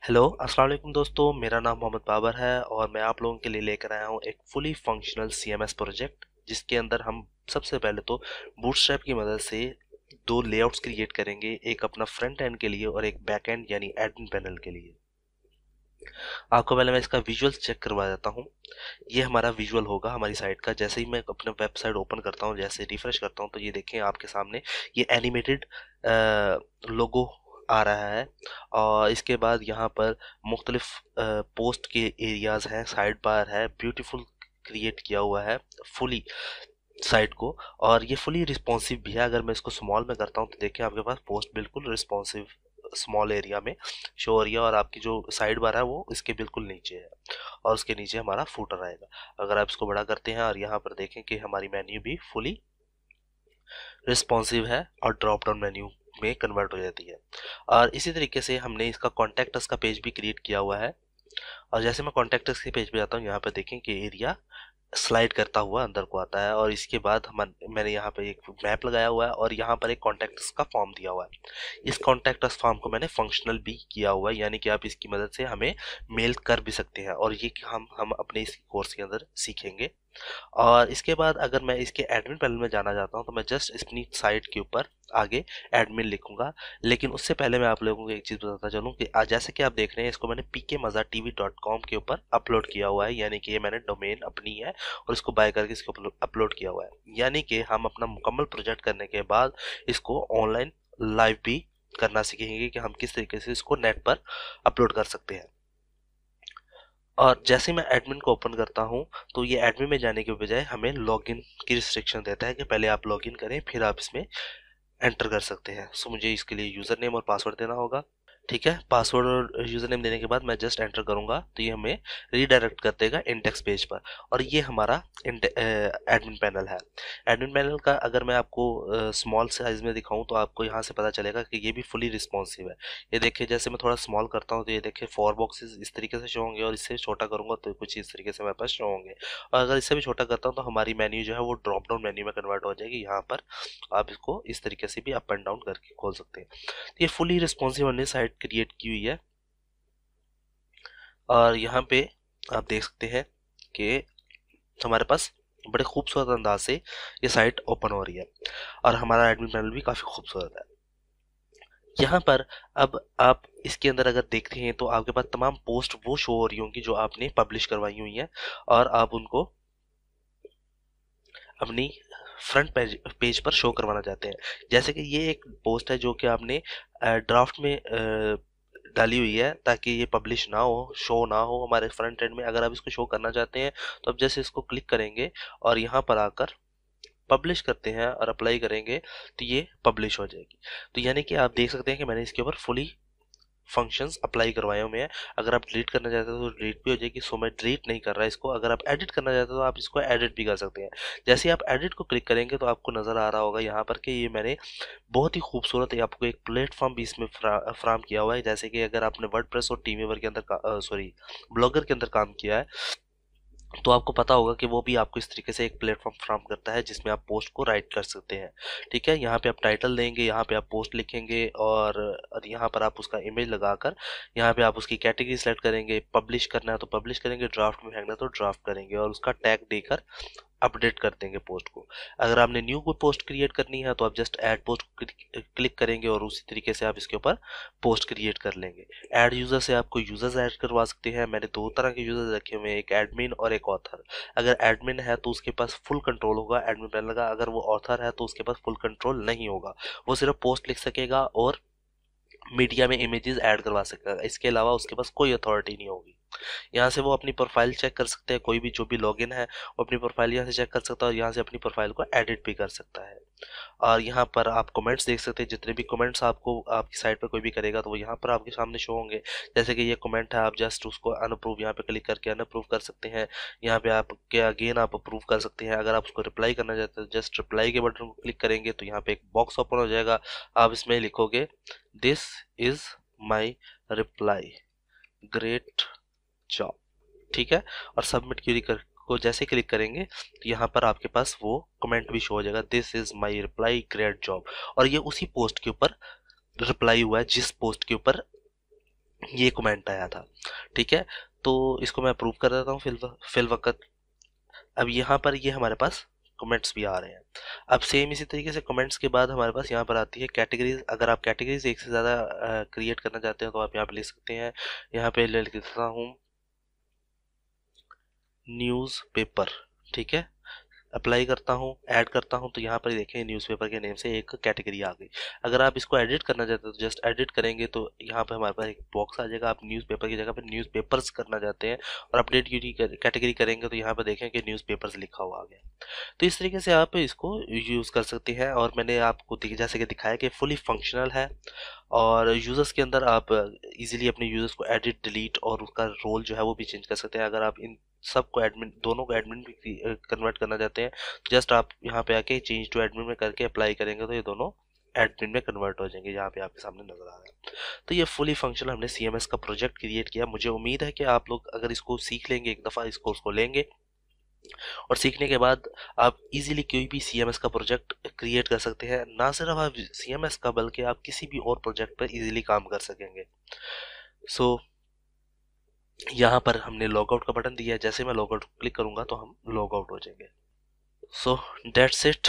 Hello अस्सलाम वालेकुम दोस्तों, मेरा नाम मोहम्मद बाबर है और मैं आप लोगों के लिए लेकर आया हूँ एक फुली फंक्शनल सीएमएस प्रोजेक्ट जिसके अंदर हम सबसे पहले तो बूटस्ट्रैप की मदद से दो लेआउट्स क्रिएट करेंगे, एक अपना फ्रंट एंड के लिए और एक बैक एंड यानी एडमिन पैनल के लिए। आपको पहले मैं इसका विजुअल चेक करवा देता हूँ। ये हमारा विजुअल होगा हमारी साइट का। जैसे ही मैं अपने वेबसाइट ओपन करता हूँ, जैसे रिफ्रेश करता हूँ, तो ये देखें आपके सामने ये एनिमेटेड लोगो आ रहा है। और इसके बाद यहाँ पर मुख्तलिफ पोस्ट के एरियाज हैं, साइड बार है, ब्यूटीफुल क्रिएट किया हुआ है फुली साइट को। और ये फुली रिस्पॉन्सिव भी है। अगर मैं इसको स्मॉल में करता हूँ तो देखिए आपके पास पोस्ट बिल्कुल रिस्पॉन्सिव स्मॉल एरिया में शो हो रही है और आपकी जो साइड बार है वो इसके बिल्कुल नीचे है और उसके नीचे हमारा फूटर आएगा। अगर आप इसको बड़ा करते हैं और यहाँ पर देखें कि हमारी मेन्यू भी फुली रिस्पॉन्सिव है और ड्रॉप डाउन मेन्यू में कन्वर्ट हो जाती है। और इसी तरीके से हमने इसका कॉन्टैक्ट अस का पेज भी क्रिएट किया हुआ है। और जैसे मैं कॉन्टैक्ट अस के पेज पे जाता हूँ, यहाँ पर देखें कि एरिया स्लाइड करता हुआ अंदर को आता है और इसके बाद मैंने यहाँ पे एक मैप लगाया हुआ है और यहाँ पर एक कॉन्टैक्ट का फॉर्म दिया हुआ है। इस कॉन्टैक्ट फॉर्म को मैंने फंक्शनल भी किया हुआ है, यानी कि आप इसकी मदद से हमें मेल कर भी सकते हैं और ये हम अपने इस कोर्स के अंदर सीखेंगे। और इसके बाद अगर मैं इसके एडमिन पैनल में जाना चाहता हूँ तो मैं जस्ट अपनी साइट के ऊपर आगे एडमिन लिखूंगा। लेकिन उससे पहले मैं आप लोगों को एक चीज़ बताता चलूँ कि जैसे कि आप देख रहे हैं, इसको मैंने pkmazatv.com के ऊपर अपलोड किया हुआ है, यानी कि ये मैंने डोमेन अपनी है और इसको बाय करके इसको अपलोड किया हुआ है। यानी कि हम अपना मुकम्मल प्रोजेक्ट करने के बाद इसको ऑनलाइन लाइव भी करना सीखेंगे कि हम किस तरीके से इसको नेट पर अपलोड कर सकते हैं। और जैसे मैं एडमिन को ओपन करता हूं तो ये एडमिन में जाने के बजाय हमें लॉगिन की रिस्ट्रिक्शन देता है कि पहले आप लॉगिन करें फिर आप इसमें एंटर कर सकते हैं। सो मुझे इसके लिए यूज़र नेम और पासवर्ड देना होगा। ठीक है, पासवर्ड और यूज़र नेम देने के बाद मैं जस्ट एंटर करूंगा तो ये हमें रीडायरेक्ट कर देगा इंडेक्स पेज पर। और ये हमारा एडमिन पैनल है। एडमिन पैनल का अगर मैं आपको स्मॉल साइज में दिखाऊं तो आपको यहाँ से पता चलेगा कि ये भी फुली रिस्पॉन्सिव है। ये देखिए, जैसे मैं थोड़ा स्मॉल करता हूँ तो ये देखिए 4 बॉक्सेस इस तरीके से शो होंगे और इससे छोटा करूंगा तो कुछ इस तरीके से मेरे पास शो होंगे। और अगर इससे भी छोटा करता हूँ तो हमारी मेन्यू जो है वो ड्रॉप डाउन मेन्यू में कन्वर्ट हो जाएगी। यहाँ पर आप इसको इस तरीके से भी अप एंड डाउन करके खोल सकते हैं। ये फुली रिस्पॉन्सिव हमने साइट क्रिएट की हुई है। और यहाँ पे आप देख सकते हैं कि हमारे पास बड़े खूबसूरत अंदाज से ये साइट ओपन हो रही है और हमारा एडमिन पैनल भी काफ़ी खूबसूरत है। यहाँ पर अब आप इसके अंदर अगर देखते हैं तो आपके पास तमाम पोस्ट वो शो हो रही होंगी जो आपने पब्लिश करवाई हुई हैं और आप उनको अपनी फ्रंट पेज पर शो करवाना चाहते हैं। जैसे कि ये एक पोस्ट है जो कि आपने ड्राफ्ट में डाली हुई है ताकि ये पब्लिश ना हो, शो ना हो हमारे फ्रंट एंड में। अगर आप इसको शो करना चाहते हैं तो अब जैसे इसको क्लिक करेंगे और यहाँ पर आकर पब्लिश करते हैं और अप्लाई करेंगे तो ये पब्लिश हो जाएगी। तो यानी कि आप देख सकते हैं कि मैंने इसके ऊपर फुली फंक्शंस अप्लाई करवाए हुए हैं। अगर आप डिलीट करना चाहते हो तो डिलीट भी हो जाएगी। सो मैं डिलीट नहीं कर रहा इसको। अगर आप एडिट करना चाहते हो तो आप इसको एडिट भी कर सकते हैं। जैसे ही आप एडिट को क्लिक करेंगे तो आपको नज़र आ रहा होगा यहाँ पर कि ये मैंने बहुत ही खूबसूरत आपको एक प्लेटफॉर्म भी इसमें फ्राहम किया हुआ है। जैसे कि अगर आपने वर्डप्रेस और टीमवीवर के अंदर ब्लॉगर के अंदर काम किया है तो आपको पता होगा कि वो भी आपको इस तरीके से एक प्लेटफॉर्म फ्राहम करता है जिसमें आप पोस्ट को राइट कर सकते हैं। ठीक है, यहाँ पे आप टाइटल देंगे, यहाँ पे आप पोस्ट लिखेंगे और यहाँ पर आप उसका इमेज लगाकर यहाँ पे आप उसकी कैटेगरी सेलेक्ट करेंगे। पब्लिश करना है तो पब्लिश करेंगे, ड्राफ्ट में फेंकना है तो ड्राफ्ट करेंगे और उसका टैग देकर अपडेट कर देंगे पोस्ट को। अगर आपने न्यू कोई पोस्ट क्रिएट करनी है तो आप जस्ट ऐड पोस्ट क्लिक करेंगे और उसी तरीके से आप इसके ऊपर पोस्ट क्रिएट कर लेंगे। ऐड यूजर से आप कोई यूजर्स ऐड करवा सकते हैं। मैंने दो तरह के यूजर्स रखे हुए हैं, एक एडमिन और एक ऑथर। अगर एडमिन है तो उसके पास फुल कंट्रोल होगा एडमिन पैनल का। अगर वो ऑथर है तो उसके पास फुल कंट्रोल नहीं होगा, वो सिर्फ पोस्ट लिख सकेगा और मीडिया में इमेजेस ऐड करवा सकेगा। इसके अलावा उसके पास कोई अथॉरिटी नहीं होगी। यहाँ से वो अपनी प्रोफाइल चेक कर सकते हैं, कोई भी जो भी लॉगिन है वो अपनी प्रोफाइल यहाँ से चेक कर सकता है और यहाँ से अपनी प्रोफाइल को एडिट भी कर सकता है। और यहाँ पर आप कमेंट्स देख सकते हैं। जितने भी कमेंट्स आपको आपकी साइट पर कोई भी करेगा तो वो यहाँ पर आपके सामने शो होंगे। जैसे कि ये कमेंट है, आप जस्ट उसको अनअप्रूव यहाँ पे क्लिक करके अनअप्रूव कर सकते हैं। यहाँ पे आप क्या अगेन आप अप्रूव कर सकते हैं। अगर आप उसको रिप्लाई करना चाहते हैं जस्ट रिप्लाई के बटन को क्लिक करेंगे तो यहाँ पे एक बॉक्स ओपन हो जाएगा। आप इसमें लिखोगे this is my reply, great job. ठीक है, और सबमिट क्वेरी को जैसे क्लिक करेंगे तो यहाँ पर आपके पास वो कमेंट भी शो हो जाएगा, this is my reply, great job. और ये उसी पोस्ट के ऊपर रिप्लाई हुआ है जिस पोस्ट के ऊपर ये कमेंट आया था। ठीक है, तो इसको मैं अप्रूव कर देता हूँ फिल वक्त। अब यहाँ पर ये हमारे पास कमेंट्स भी आ रहे हैं। अब सेम इसी तरीके से कमेंट्स के बाद हमारे पास यहाँ पर आती है कैटेगरीज। अगर आप कैटेगरीज एक से ज़्यादा क्रिएट करना चाहते हैं तो आप यहाँ पे लिख सकते हैं। यहाँ पे ले लिखता हूँ न्यूज़ पेपर। ठीक है, अप्लाई करता हूँ, ऐड करता हूँ, तो यहाँ पर देखें न्यूज़पेपर के नेम से एक कैटेगरी आ गई। अगर आप इसको एडिट करना चाहते हैं तो जस्ट एडिट करेंगे, तो यहाँ पर हमारे पास एक बॉक्स आ जाएगा। आप न्यूज़पेपर की जगह पर न्यूज़पेपर्स करना चाहते हैं और अपडेट कैटेगरी करेंगे तो यहाँ पर देखें कि न्यूज़पेपर्स लिखा हुआ आ गया। तो इस तरीके से आप इसको यूज़ कर सकते हैं। और मैंने आपको जैसे कि दिखाया कि फुली फंक्शनल है, और यूज़र्स के अंदर आप इजीली अपने यूज़र्स को एडिट डिलीट और उसका रोल जो है वो भी चेंज कर सकते हैं। अगर आप इन सबको एडमिन, दोनों को एडमिन भी कन्वर्ट करना चाहते हैं, जस्ट आप यहाँ पे आके चेंज टू एडमिन में करके अप्लाई करेंगे तो ये दोनों एडमिन में कन्वर्ट हो जाएंगे। यहाँ पे आपके सामने नजर आ रहा है। तो ये फुली फंक्शनल हमने CMS का प्रोजेक्ट क्रिएट किया। मुझे उम्मीद है कि आप लोग अगर इसको सीख लेंगे, एक दफ़ा इस कोर्स को लेंगे और सीखने के बाद आप इजीली कोई भी CMS का प्रोजेक्ट क्रिएट कर सकते हैं। ना सिर्फ आप CMS का, बल्कि आप किसी भी और प्रोजेक्ट पर इजीली काम कर सकेंगे। सो यहाँ पर हमने लॉगआउट का बटन दिया है। जैसे मैं लॉगआउट क्लिक करूंगा तो हम लॉगआउट हो जाएंगे। So that's it.